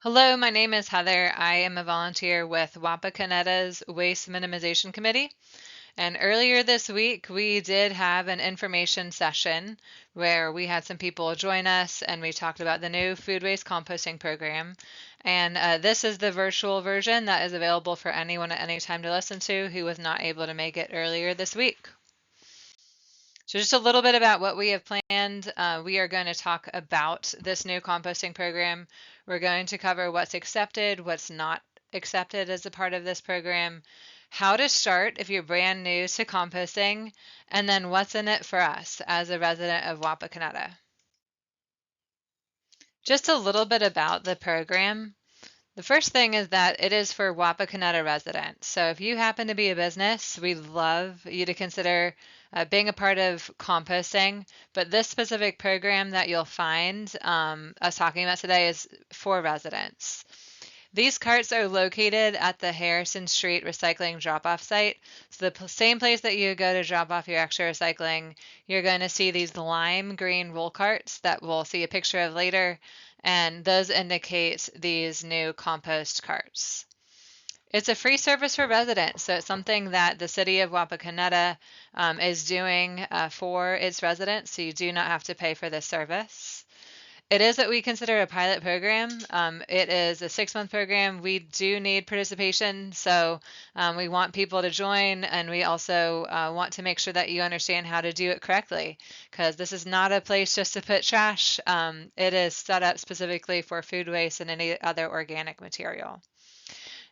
Hello, my name is Heather. I am a volunteer with Wapakoneta's Waste Minimization Committee. And earlier this week, we did have an information session where we had some people join us and we talked about the new food waste composting program. And this is the virtual version that is available for anyone at any time to listen to who was not able to make it earlier this week. So just a little bit about what we have planned. We are going to talk about this new composting program. We're going to cover what's accepted, what's not accepted as a part of this program, how to start if you're brand new to composting, and then what's in it for us as a resident of Wapakoneta. Just a little bit about the program. The first thing is that it is for Wapakoneta residents. So if you happen to be a business, we'd love you to consider being a part of composting. But this specific program that you'll find us talking about today is for residents. These carts are located at the Harrison Street recycling drop-off site. So the same place that you go to drop off your extra recycling, you're going to see these lime green roll carts that we'll see a picture of later, and those indicate these new compost carts. It's a free service for residents, so it's something that the City of Wapakoneta is doing for its residents, so you do not have to pay for this service. It is what we consider a pilot program. It is a 6-month program. We do need participation, so we want people to join, and we also want to make sure that you understand how to do it correctly, because this is not a place just to put trash. It is set up specifically for food waste and any other organic material.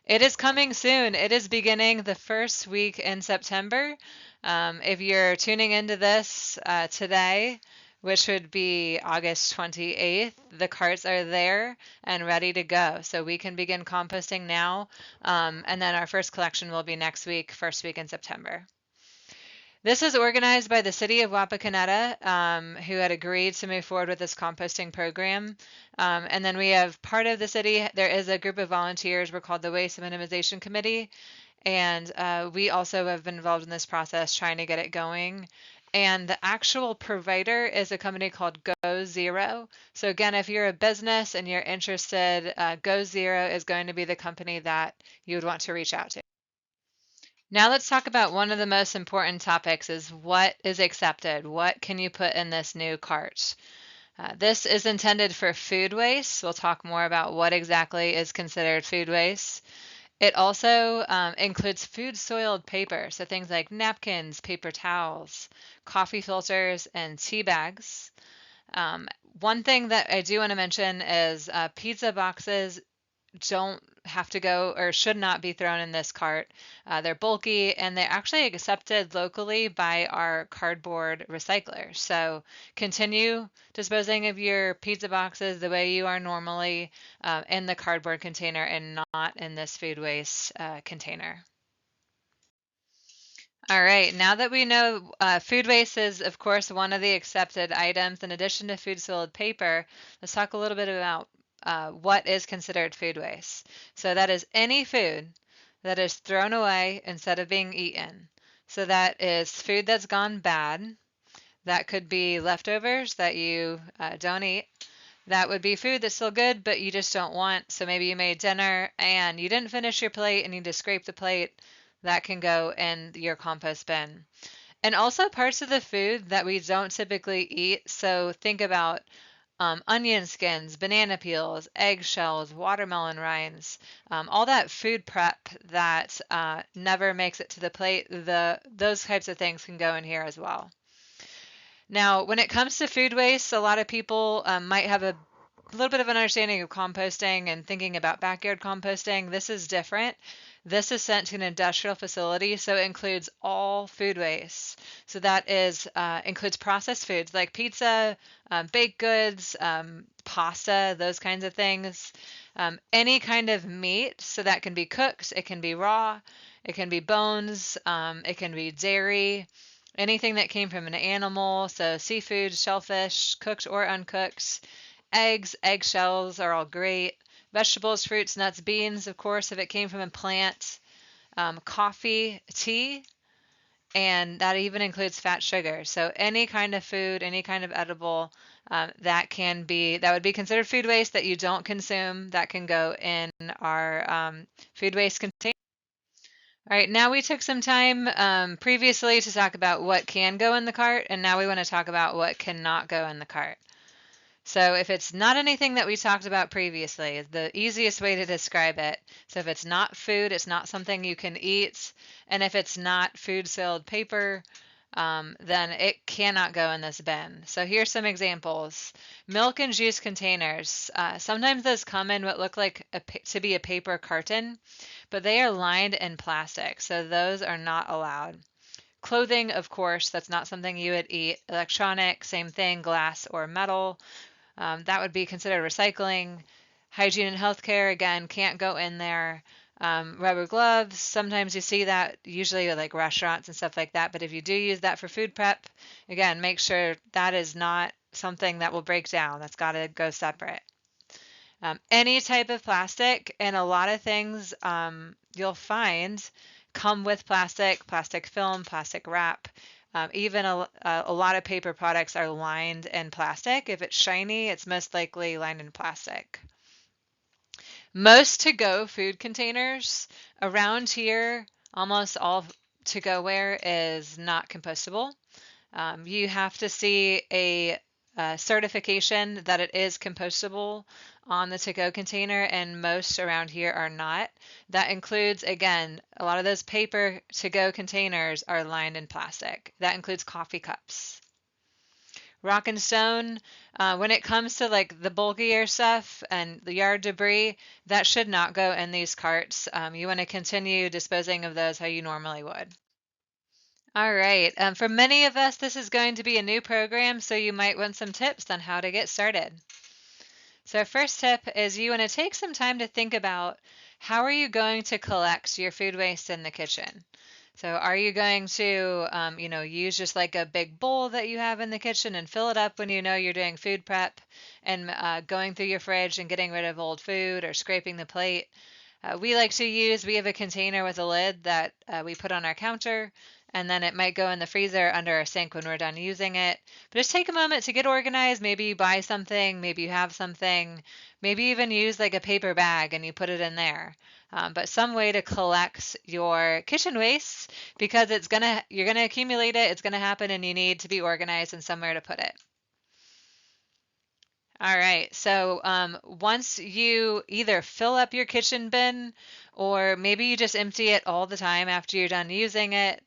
It is coming soon. It is beginning the first week in September. If you're tuning into this today, which would be August 28th, the carts are there and ready to go. So we can begin composting now. And then our first collection will be next week, first week in September. This is organized by the City of Wapakoneta, who had agreed to move forward with this composting program. And then we have part of the city, there is a group of volunteers, we're called the Waste Minimization Committee. And we also have been involved in this process trying to get it going. And the actual provider is a company called Go Zero. So again, if you're a business and you're interested, Go Zero is going to be the company that you would want to reach out to. Now let's talk about one of the most important topics is what is accepted? What can you put in this new cart? This is intended for food waste. We'll talk more about what exactly is considered food waste. It also includes food soiled paper, so things like napkins, paper towels, coffee filters, and tea bags. One thing that I do want to mention is pizza boxes don't have to go or should not be thrown in this cart. They're bulky and they're actually accepted locally by our cardboard recycler. So continue disposing of your pizza boxes the way you are normally in the cardboard container and not in this food waste container. All right, now that we know food waste is, of course, one of the accepted items in addition to food soiled paper, let's talk a little bit about what is considered food waste. So that is any food that is thrown away instead of being eaten. So that is food that's gone bad. That could be leftovers that you don't eat. That would be food that's still good, but you just don't want. So maybe you made dinner and you didn't finish your plate and you need to scrape the plate. That can go in your compost bin. And also parts of the food that we don't typically eat. So think about onion skins, banana peels, eggshells, watermelon rinds, all that food prep that never makes it to the plate, those types of things can go in here as well. Now, when it comes to food waste, a lot of people might have a little bit of an understanding of composting and thinking about backyard composting. This is different. This is sent to an industrial facility, so it includes all food waste. So that is includes processed foods like pizza, baked goods, pasta, those kinds of things. Any kind of meat, so that can be cooked, it can be raw, it can be bones, it can be dairy, anything that came from an animal, so seafood, shellfish, cooked or uncooked. Eggs, eggshells are all great. Vegetables, fruits, nuts, beans, of course, if it came from a plant. Coffee, tea, and that even includes fat sugar. So any kind of food, any kind of edible that would be considered food waste that you don't consume, that can go in our food waste container. All right, now we took some time previously to talk about what can go in the cart, and now we want to talk about what cannot go in the cart. So if it's not anything that we talked about previously, the easiest way to describe it. So if it's not food, it's not something you can eat, and if it's not food-filled paper, then it cannot go in this bin. So here's some examples. Milk and juice containers. Sometimes those come in what look like to be a paper carton, but they are lined in plastic, so those are not allowed. Clothing, of course, that's not something you would eat. Electronic, same thing, glass or metal. That would be considered recycling. Hygiene and healthcare, again, can't go in there. Rubber gloves, sometimes you see that usually with like restaurants and stuff like that, but if you do use that for food prep, again, make sure that is not something that will break down. That's got to go separate. Any type of plastic, and a lot of things you'll find come with plastic, plastic film, plastic wrap. Even a lot of paper products are lined in plastic. If it's shiny, it's most likely lined in plastic. Most to-go food containers around here, almost all to-go-ware is not compostable. You have to see a certification that it is compostable on the to-go container, and most around here are not. That includes, again, a lot of those paper to-go containers are lined in plastic. That includes coffee cups. Rock and stone, when it comes to like the bulkier stuff and the yard debris, that should not go in these carts. You want to continue disposing of those how you normally would. All right. For many of us, this is going to be a new program, so you might want some tips on how to get started. So our first tip is you want to take some time to think about how are you going to collect your food waste in the kitchen. So are you going to, use just like a big bowl that you have in the kitchen and fill it up when you know you're doing food prep and going through your fridge and getting rid of old food or scraping the plate? We have a container with a lid that we put on our counter, and then it might go in the freezer under our sink when we're done using it. But just take a moment to get organized. Maybe you buy something, maybe you have something, maybe even use like a paper bag and you put it in there. But some way to collect your kitchen waste because you're gonna accumulate it, it's gonna happen, and you need to be organized and somewhere to put it. All right, so once you either fill up your kitchen bin or maybe you just empty it all the time after you're done using it,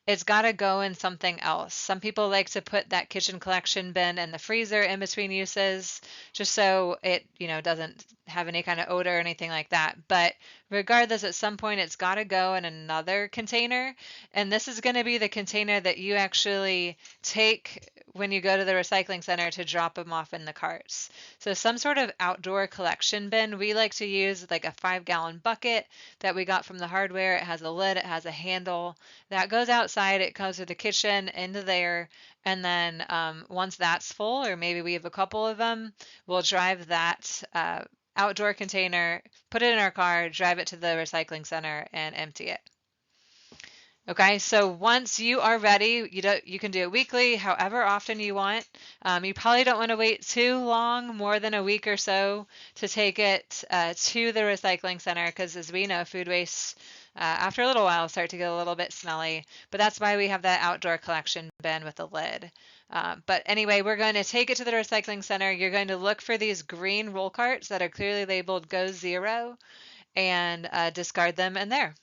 it's got to go in something else. Some people like to put that kitchen collection bin in the freezer in between uses just so it, doesn't have any kind of odor or anything like that. But regardless, at some point it's got to go in another container, and this is going to be the container that you actually take when you go to the recycling center to drop them off in the carts. So some sort of outdoor collection bin. We like to use like a 5-gallon bucket that we got from the hardware. It has a lid, it has a handle. That goes outside, it goes to the kitchen, into there, and then once that's full, or maybe we have a couple of them, we'll drive that outdoor container, put it in our car, drive it to the recycling center, and empty it. Okay, so once you are ready, you can do it weekly, however often you want. You probably don't want to wait too long, more than a week or so, to take it to the recycling center, because as we know, food waste after a little while start to get a little bit smelly. But that's why we have that outdoor collection bin with a lid. But anyway, we're going to take it to the recycling center. You're going to look for these green roll carts that are clearly labeled Go Zero and discard them in there.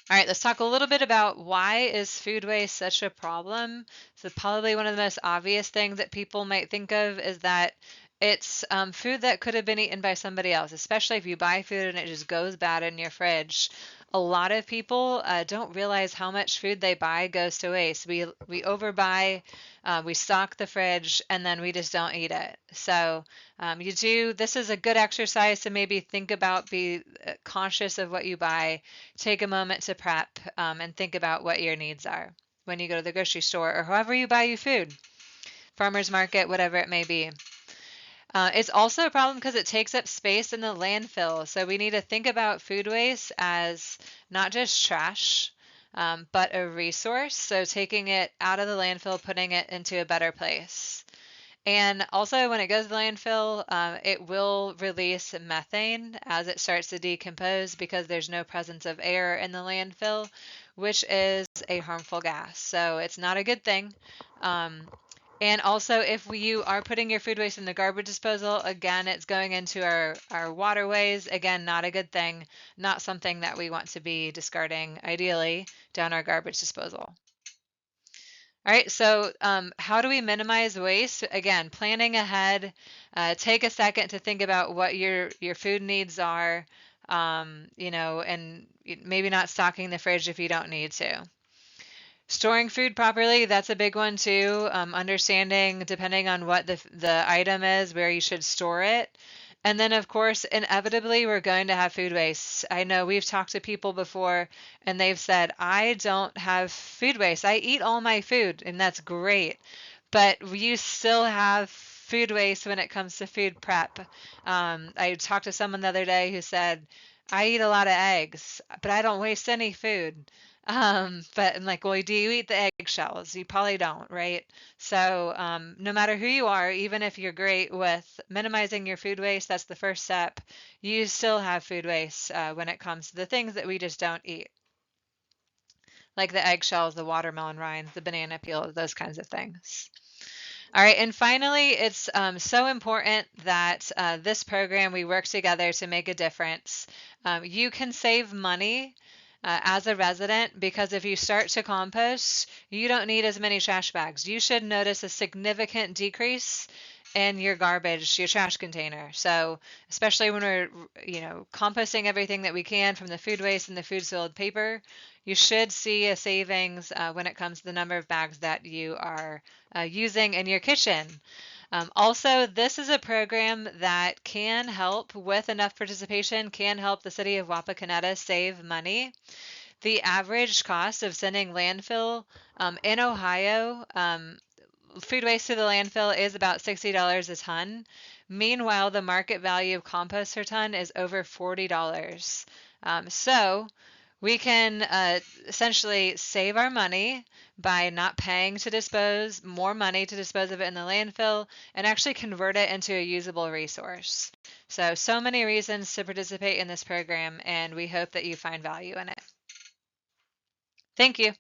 All right, let's talk a little bit about why is food waste such a problem. So probably one of the most obvious things that people might think of is that it's food that could have been eaten by somebody else, especially if you buy food and it just goes bad in your fridge. A lot of people don't realize how much food they buy goes to waste. We overbuy, we stock the fridge, and then we just don't eat it. So this is a good exercise to maybe think about, be conscious of what you buy, take a moment to prep, and think about what your needs are when you go to the grocery store or however you buy your food, farmer's market, whatever it may be. It's also a problem because it takes up space in the landfill. So we need to think about food waste as not just trash. but a resource. So taking it out of the landfill, putting it into a better place. And also, when it goes to the landfill, it will release methane as it starts to decompose because there's no presence of air in the landfill, which is a harmful gas. So it's not a good thing. Um, and also, if you are putting your food waste in the garbage disposal, again, it's going into our waterways. Again, not a good thing, not something that we want to be discarding, ideally, down our garbage disposal. All right, so how do we minimize waste? Again, planning ahead. Take a second to think about what your food needs are, and maybe not stocking the fridge if you don't need to. Storing food properly, that's a big one too. Understanding, depending on what the item is, where you should store it. And then, of course, inevitably, we're going to have food waste. I know we've talked to people before and they've said, I don't have food waste. I eat all my food, and that's great. But you still have food waste when it comes to food prep. I talked to someone the other day who said, I eat a lot of eggs, but I don't waste any food. But I'm like, well, do you eat the eggshells? You probably don't, right? So, no matter who you are, even if you're great with minimizing your food waste, that's the first step. You still have food waste when it comes to the things that we just don't eat, like the eggshells, the watermelon rinds, the banana peel, those kinds of things. All right, and finally, it's so important that this program, we work together to make a difference. You can save money as a resident because if you start to compost, you don't need as many trash bags. You should notice a significant decrease in your garbage, your trash container. So, especially when we're, composting everything that we can from the food waste and the food soiled paper, you should see a savings when it comes to the number of bags that you are using in your kitchen. Also, this is a program that can help with enough participation, can help the City of Wapakoneta save money. The average cost of sending landfill in Ohio, food waste to the landfill is about $60 a ton. Meanwhile, the market value of compost per ton is over $40. So we can essentially save our money by not paying to dispose, more money to dispose of it in the landfill, and actually convert it into a usable resource. So many reasons to participate in this program, and we hope that you find value in it. Thank you.